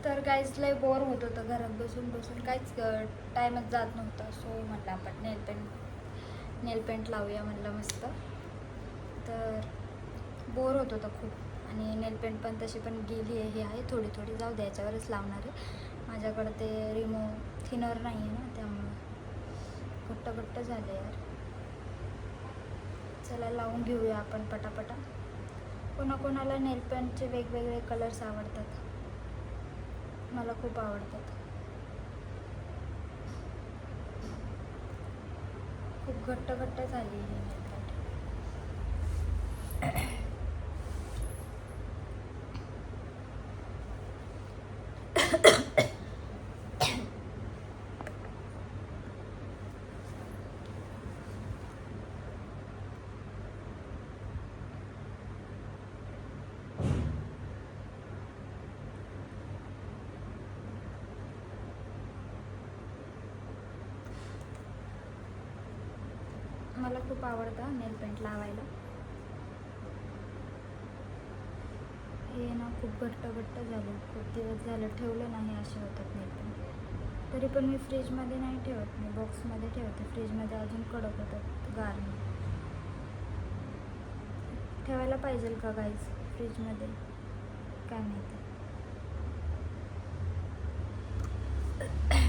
तर काहीच लय बोर होत होतं घरात बसून बसून, काहीच टाईमच जात नव्हता. सो म्हटलं आपण नेल पेंट लावूया म्हटलं मस्त. तर बोर होत होतं खूप, आणि नेल पेंट पण तशी पण गेली आहे, हे आहे थोडी थोडी, जाऊ द्यायच्यावरच लावणार आहे. माझ्याकडं ते रिमूव्ह थिनर नाही आहे ना, त्यामुळं घट्ट झाले यार. चला लावून घेऊया आपण पटापटा. कोणाकोणाला नेल पेंटचे वेगवेगळे कलर्स आवडतात, मला खूप आवडतात. खूप घट्ट झाली ही नेल पेंट. मला खूप आवडतं नेल पेंट लावायला. हे ना खूप घट्ट झालं, खूप दिवस झालं ठेवलं नाही, असे होतात नेल पेंट. तरी पण मी फ्रीजमध्ये नाही ठेवत, मी बॉक्समध्ये ठेवते. फ्रीजमध्ये अजून कडक होतात गारने. ठेवायला पाहिजे का गाईज फ्रीजमध्ये, काय माहिती.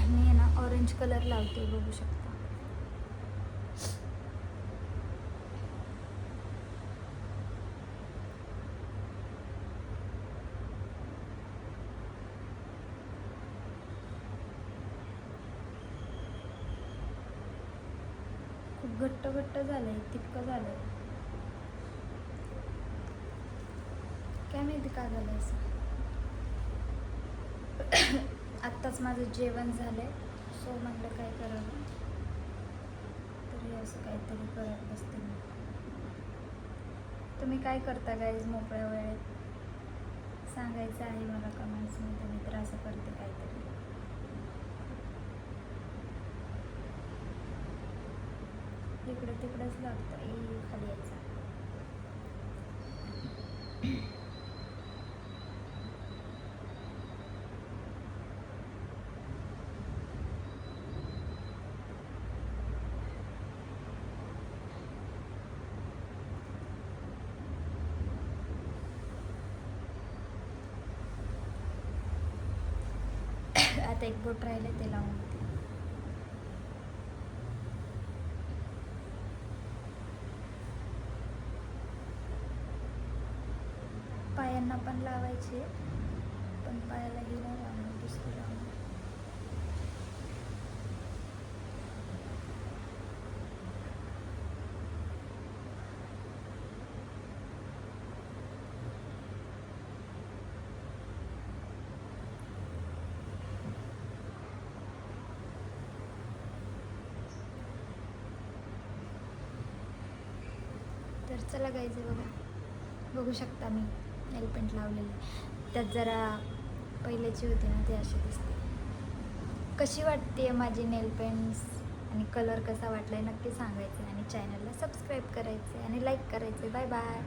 मी ना ऑरेंज कलर लावते, बघू शकता. खूप घट्ट झालंय, तितकं झालंय, काय माहिती का झालं असं. आत्ताच माझं जेवण झालंय, सो म्हटलं काय करावं, तरी असं काहीतरी करत बसते मी. तुम्ही काय करता गाईज मोकळ्या वेळेत, सांगायचं आहे मला कमेंट्समध्ये. मी तर असं करते काहीतरी. इकडे तिकडेच लागतं, खाली यायचं. आता एक बोट राहिले, ते लावून देते. पायांना पण लावायचे, पण पायाला ही नाही लावणार, दुसरी लावणार. तर चला गाईज, बघू शकता मी नेल पेंट लावलेली. त्यात जरा पहिल्याची होती ना, ती अशी दिसते. कशी वाटते माझी नेल पेंट्स, आणि कलर कसा वाटलाय नक्की सांगायचं, आणि चॅनलला सबस्क्राईब करायचे आणि लाईक करायचे. Bye bye.